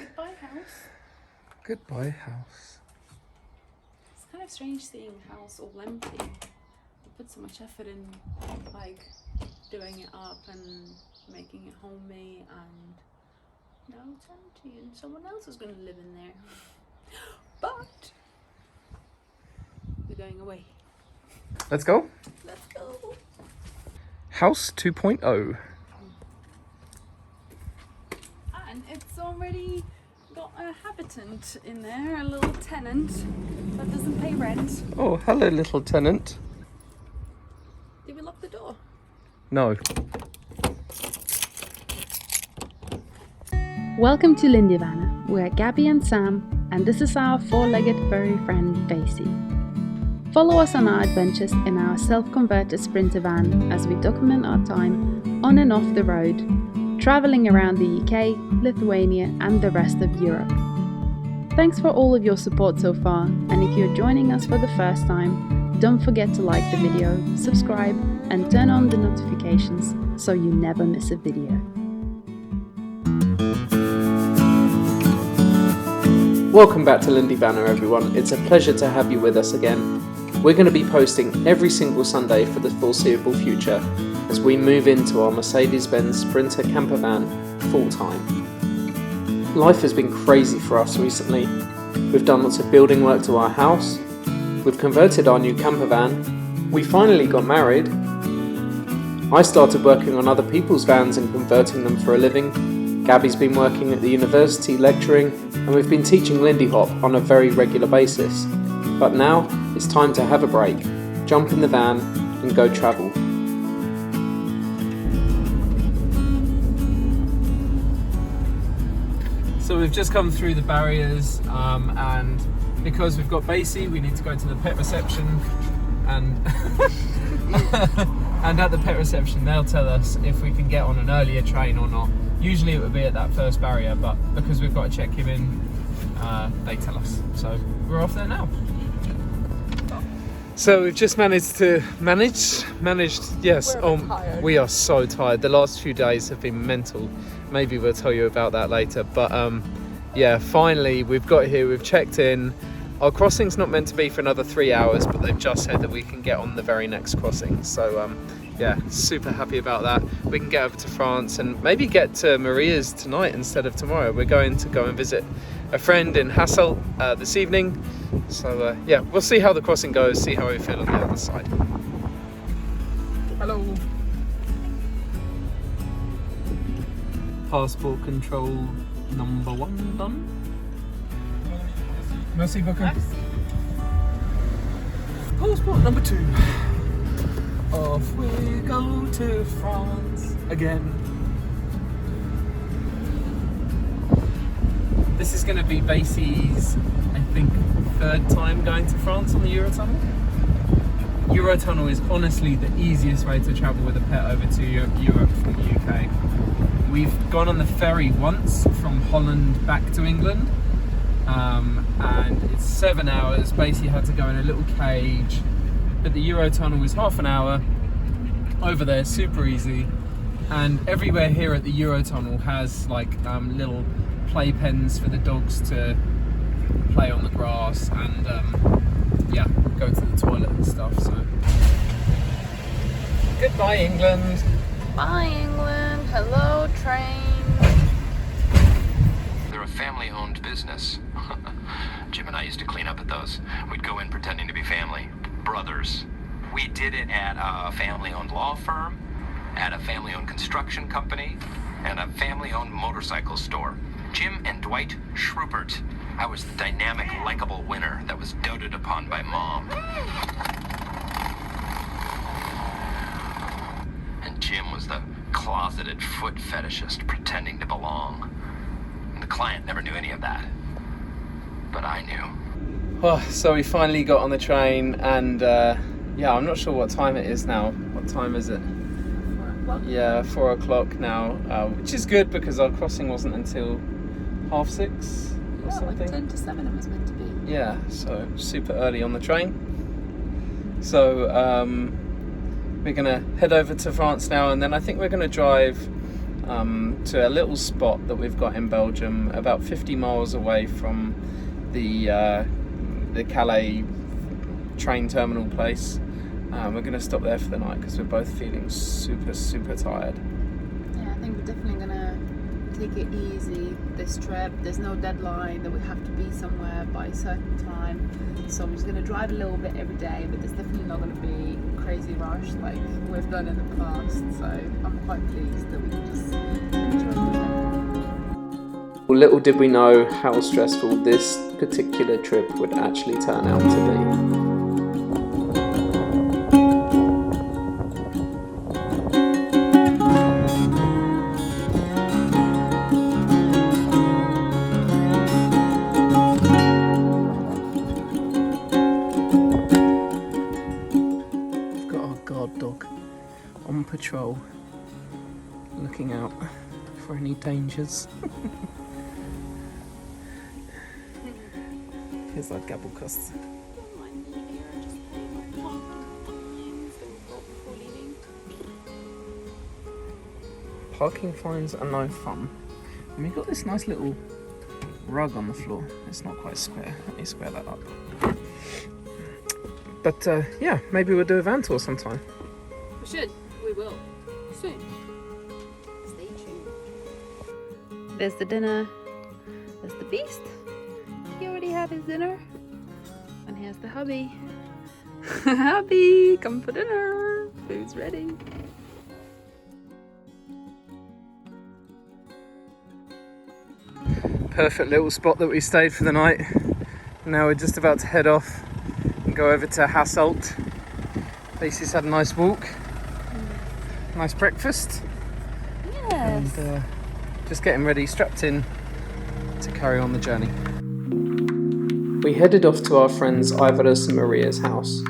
Goodbye, house. Goodbye, house. It's kind of strange seeing house all empty. I put so much effort in, like, doing it up and making it homey, and now it's empty and someone else is going to live in there. But we're going away. Let's go. Let's go. House 2.0. And it's already got a habitant in there, a little tenant that doesn't pay rent. Oh, hello, little tenant. Did we lock the door? No. Welcome to Lithuania. We're Gabby and Sam, and this is our four-legged furry friend Basie. Follow us on our adventures in our self-converted sprinter van as we document our time on and off the road, travelling around the UK, Lithuania and the rest of Europe. Thanks for all of your support so far, and if you're joining us for the first time, don't forget to like the video, subscribe and turn on the notifications so you never miss a video. Welcome back to Lithuania, everyone. It's a pleasure to have you with us again. We're going to be posting every single Sunday for the foreseeable future as we move into our Mercedes-Benz Sprinter camper van full-time. Life has been crazy for us recently. We've done lots of building work to our house. We've converted our new camper van. We finally got married. I started working on other people's vans and converting them for a living. Gabby's been working at the university lecturing, and we've been teaching Lindy Hop on a very regular basis. But now it's time to have a break, jump in the van and go travel. So we've just come through the barriers, and because we've got Basie, we need to go to the pet reception, and and at the pet reception they'll tell us if we can get on an earlier train or not. Usually it would be at that first barrier, but because we've got to check him in, they tell us. So we're off there now. So we've just managed, yes. Tired. We are so tired. The last few days have been mental. Maybe we'll tell you about that later. But yeah, finally we've got here, we've checked in. Our crossing's not meant to be for another 3 hours, but they've just said that we can get on the very next crossing. So yeah, super happy about that. We can get over to France and maybe get to Maria's tonight instead of tomorrow. We're going to go and visit a friend in Hassel this evening. So yeah, we'll see how the crossing goes, see how we feel on the other side. Hello. Passport control number 1 done. Merci beaucoup. Passport number 2. Off we go to France again. This is going to be Basie's, I think, 3rd time going to France on the Eurotunnel. Eurotunnel is honestly the easiest way to travel with a pet over to Europe from the UK. We've gone on the ferry once from Holland back to England, and it's 7 hours. Basie had to go in a little cage, but the Eurotunnel is half an hour over there, super easy. And everywhere here at the Eurotunnel has like little playpens for the dogs to play on the grass and yeah, go to the toilet and stuff. So goodbye England. Bye, England. Hello, train. They're a family-owned business. Jim and I used to clean up at those. We'd go in pretending to be family. Brothers. We did it at a family-owned law firm, at a family-owned construction company, and a family-owned motorcycle store. Jim and Dwight Schrupert. I was the dynamic, likable winner that was doted upon by Mom. And Jim was the closeted foot fetishist pretending to belong. And the client never knew any of that. But I knew. Oh, so we finally got on the train, and yeah, I'm not sure what time it is now. What time is it? 4 o'clock. Yeah, 4 o'clock now, which is good because our crossing wasn't until 6:30 or Yeah, something. like 10 to 7 it was meant to be. Yeah, so super early on the train. So we're gonna head over to France now, and then I think we're gonna drive to a little spot that we've got in Belgium, about 50 miles away from the Calais train terminal place. We're going to stop there for the night because we're both feeling super tired. Yeah, I think we're definitely gonna take it easy this trip. There's no deadline that we have to be somewhere by a certain time, so I'm just gonna drive a little bit every day, but there's definitely not gonna be a crazy rush like we've done in the past, so I'm quite pleased that we can just enjoy the trip. Well, little did we know how stressful this particular trip would actually turn out to be. Dog on patrol, looking out for any dangers. Here's our gabblecast. Parking fines are no fun. And we've got this nice little rug on the floor. It's not quite square. Let me square that up. But yeah, maybe we'll do a van tour sometime. We should. We will. Soon. Stay tuned. There's the dinner. There's the beast. He already had his dinner. And here's the hubby. Hubby, come for dinner. Food's ready. Perfect little spot that we stayed for the night. Now we're just about to head off and go over to Hasselt. Lacey's had a nice walk. Nice breakfast. Yes. And just getting ready, strapped in to carry on the journey. We headed off to our friends Ivarus and Maria's house.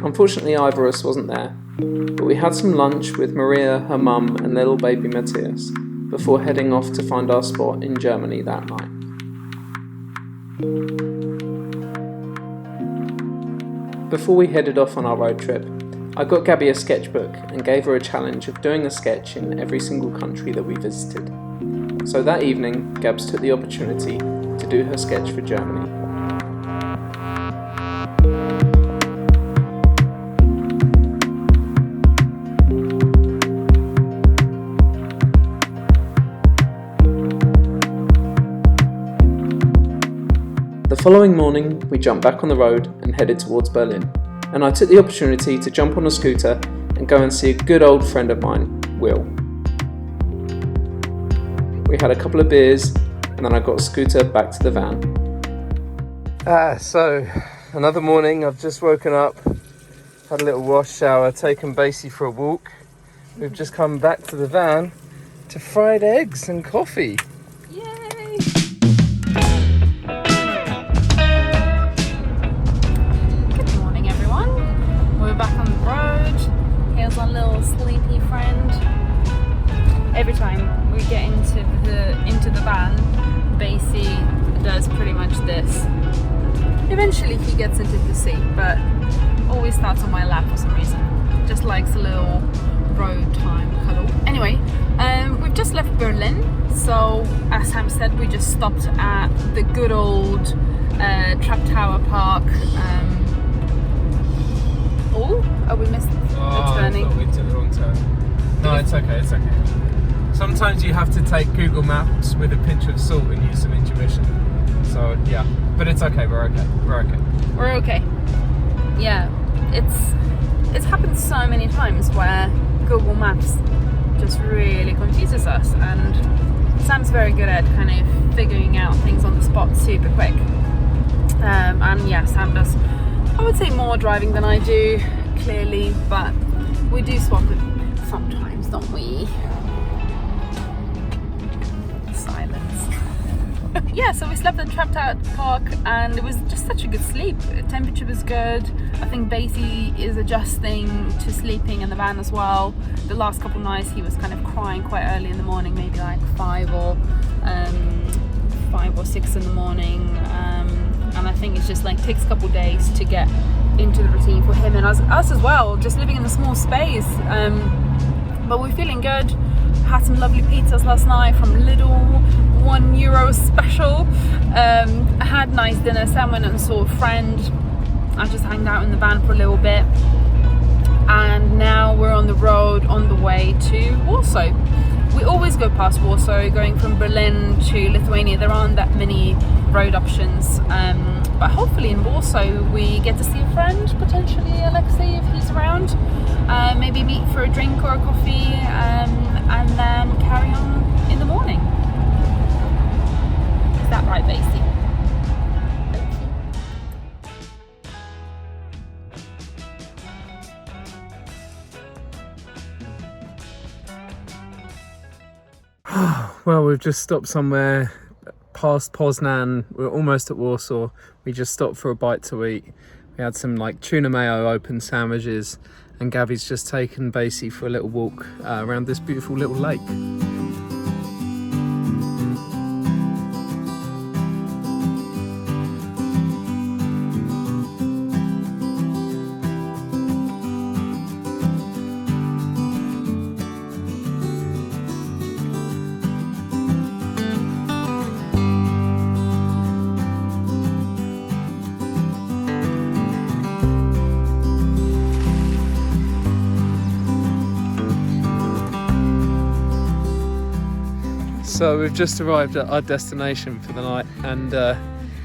Unfortunately, Ivarus wasn't there, but we had some lunch with Maria, her mum, and little baby Matthias before heading off to find our spot in Germany that night. Before we headed off on our road trip, I got Gabby a sketchbook and gave her a challenge of doing a sketch in every single country that we visited. So that evening, Gabs took the opportunity to do her sketch for Germany. The following morning, we jumped back on the road and headed towards Berlin, and I took the opportunity to jump on a scooter and go and see a good old friend of mine, Will. We had a couple of beers, and then I got a scooter back to the van. So another morning, I've just woken up, had a little wash, shower, taken Basie for a walk. We've just come back to the van to fried eggs and coffee. Yay! Good morning, everyone. We're back on the road. Here's our little sleepy friend. Every time we get into the van, Basie does pretty much this. Eventually he gets into the seat, but always starts on my lap for some reason. Just likes a little road time cuddle. Anyway, we've just left Berlin, so as Sam said, we just stopped at the good old Trap Tower Park. We missed the turning. I thought we took the wrong turn. No, it's okay. Sometimes you have to take Google Maps with a pinch of salt and use some intuition. So yeah, but it's okay. We're okay. Yeah, it's happened so many times where Google Maps just really confuses us, and Sam's very good at kind of figuring out things on the spot super quick. And yeah, Sam does, I would say, more driving than I do, clearly, but we do swap it sometimes, don't we? Silence. Yeah, so we slept at Trap Tower Park and it was just such a good sleep. The temperature was good. I think Basie is adjusting to sleeping in the van as well. The last couple nights he was kind of crying quite early in the morning, maybe like 5 or 6 in the morning. And I think it's just like takes a couple days to get into the routine for him and us as well, just living in a small space. But we're feeling good. had some lovely pizzas last night from Lidl, €1 special. I had a nice dinner. Sam went and saw a friend. I just hanged out in the van for a little bit. And now we're on the road on the way to Warsaw. We always go past Warsaw, going from Berlin to Lithuania. There aren't that many road options, but hopefully in Warsaw we get to see a friend, potentially Alexei if he's around, maybe meet for a drink or a coffee, and then carry on in the morning. Is that right, Basie? Well, we've just stopped somewhere past Poznan. We're almost at Warsaw. We just stopped for a bite to eat. We had some like tuna mayo open sandwiches, and Gabby's just taken Basie for a little walk around this beautiful little lake. So we've just arrived at our destination for the night, and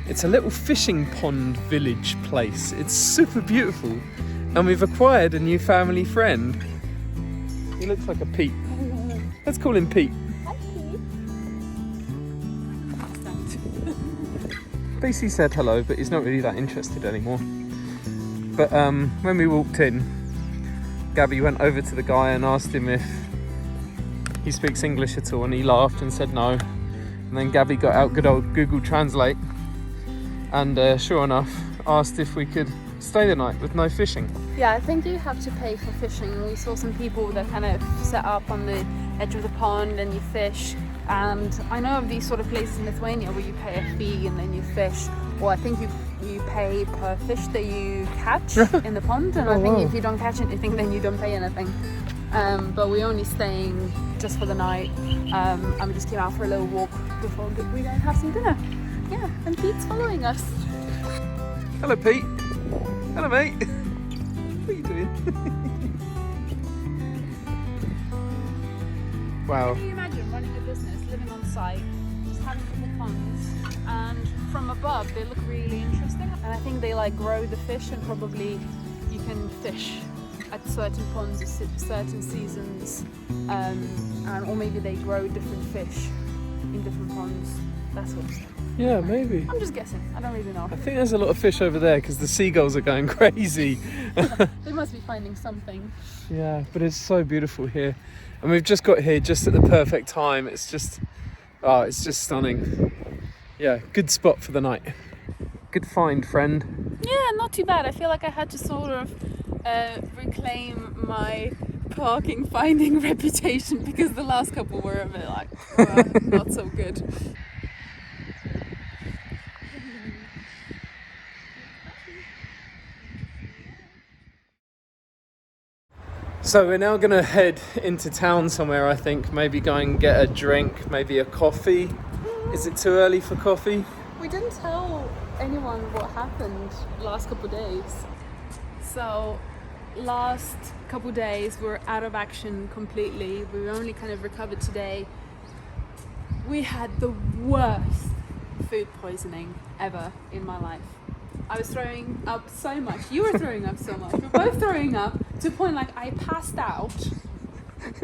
it's a little fishing pond village place. It's super beautiful, and we've acquired a new family friend. He looks like a Pete. Let's call him Pete. Hi, Pete. Basie said hello, but he's not really that interested anymore. But when we walked in, Gabby went over to the guy and asked him if he speaks English at all, and he laughed and said no. And then Gabby got out good old Google Translate, and sure enough asked if we could stay the night with no fishing. Yeah, I think you have to pay for fishing. We saw some people that kind of set up on the edge of the pond and you fish. And I know of these sort of places in Lithuania where you pay a fee and then you fish. Or I think you pay per fish that you catch in the pond. And I think if you don't catch anything, then you don't pay anything. But we're only staying just for the night, and we just came out for a little walk before we go and have some dinner. Yeah, and Pete's following us. Hello, Pete. Hello, mate. What are you doing? Wow. Can you imagine running a business, living on site, just having little ponds, and from above they look really interesting. And I think they like grow the fish, and probably you can fish at certain ponds at certain seasons, or maybe they grow different fish in different ponds, that sort of stuff. Yeah, maybe. I'm just guessing, I don't really know. I think there's a lot of fish over there because the seagulls are going crazy. They must be finding something. Yeah, but it's so beautiful here, and we've just got here just at the perfect time. It's just stunning. Yeah, good spot for the night. Good find, friend. Yeah, not too bad. I feel like I had to sort of reclaim my parking finding reputation, because the last couple were a bit like not so good. So we're now going to head into town somewhere, I think. Maybe go and get a drink, maybe a coffee. Is it too early for coffee? We didn't tell anyone what happened last couple of days. So last couple of days we're out of action completely. We were only kind of recovered today. We had the worst food poisoning ever in my life. I was throwing up so much. You were throwing up so much. We were both throwing up to the point like I passed out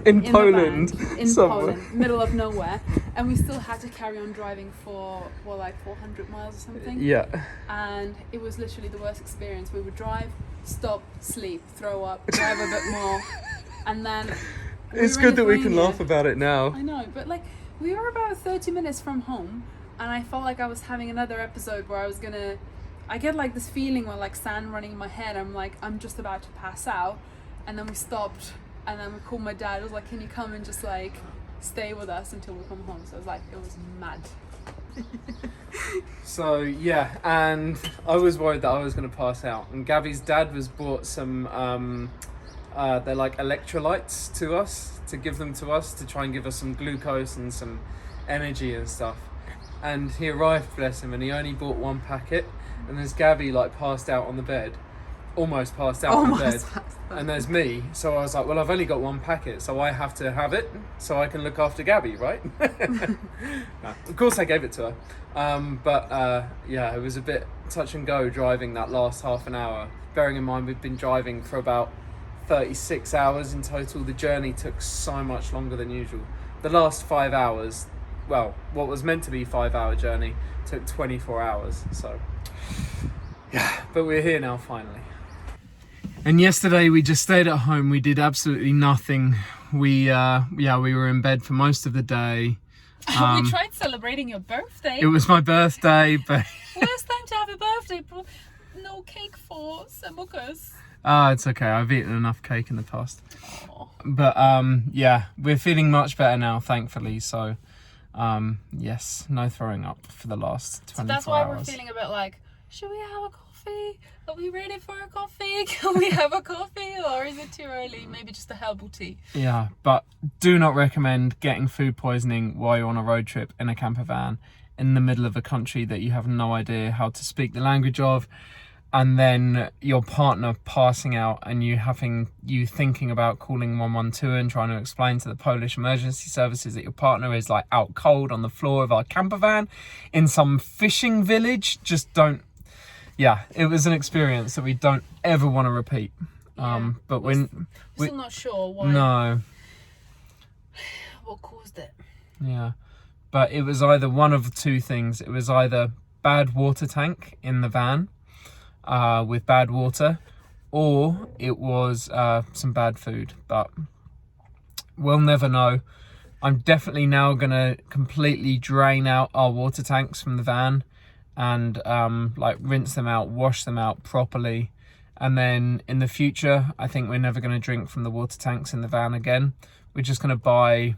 in Poland, Poland, middle of nowhere, and we still had to carry on driving for like 400 miles or something. Yeah. And it was literally the worst experience. We would drive, stop, sleep, throw up, drive a bit more, and then It's good that we can laugh about it now. I know, but like we were about 30 minutes from home, and I felt like I was having another episode where I get like this feeling where like sand running in my head. I'm like, I'm just about to pass out. And then we stopped, and then we called my dad. I was like, can you come and just like stay with us until we come home? So it was mad. So yeah, and I was worried that I was going to pass out. And Gabby's dad was bought some they're like electrolytes to us, to give them to us, to try and give us some glucose and some energy and stuff. And he arrived, bless him, and he only bought one packet. And there's Gabby like passed out on the bed, almost passed out on the bed. And there's me. So I was like, well, I've only got one packet, so I have to have it so I can look after Gabby, right? No, of course I gave it to her. But yeah, it was a bit touch and go driving that last half an hour. Bearing in mind we've been driving for about 36 hours in total. The journey took so much longer than usual. The last 5 hours, well, what was meant to be a 5-hour journey took 24 hours. So yeah, but we're here now finally. And yesterday we just stayed at home. We did absolutely nothing. We were in bed for most of the day. We tried celebrating your birthday. It was my birthday, but worst time to have a birthday, but no cake for Samukas. It's okay. I've eaten enough cake in the past. Aww. But yeah, we're feeling much better now, thankfully. So yes, no throwing up for the last 24 hours. So that's why we're feeling a bit like, should we have a coffee? Are we ready for a coffee? Can we have a coffee? Or is it too early? Maybe just a herbal tea. Yeah, but do not recommend getting food poisoning while you're on a road trip in a camper van in the middle of a country that you have no idea how to speak the language of, and then your partner passing out and you thinking about calling 112 and trying to explain to the Polish emergency services that your partner is like out cold on the floor of our camper van in some fishing village. Just don't. Yeah, it was an experience that we don't ever want to repeat. Yeah, but we're still not sure why. No. What caused it? Yeah, but it was either one of two things. It was either bad water tank in the van with bad water, or it was some bad food. But we'll never know. I'm definitely now going to completely drain out our water tanks from the van and like rinse them out, wash them out properly. And then in the future, I think we're never going to drink from the water tanks in the van again. We're just going to buy,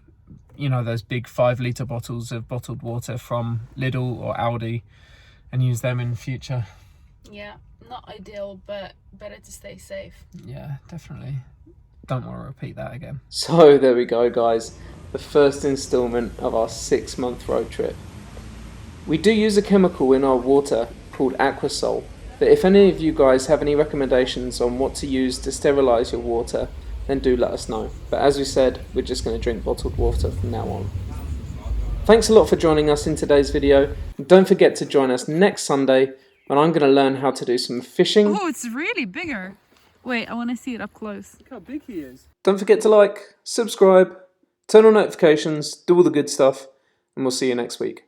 you know, those big 5-litre bottles of bottled water from Lidl or Aldi and use them in the future. Yeah, not ideal, but better to stay safe. Yeah, definitely. Don't want to repeat that again. So there we go, guys. The first instalment of our 6-month road trip. We do use a chemical in our water called Aquasol, but if any of you guys have any recommendations on what to use to sterilise your water, then do let us know. But as we said, we're just going to drink bottled water from now on. Thanks a lot for joining us in today's video. And don't forget to join us next Sunday when I'm going to learn how to do some fishing. Oh, it's really bigger. Wait, I want to see it up close. Look how big he is. Don't forget to like, subscribe, turn on notifications, do all the good stuff, and we'll see you next week.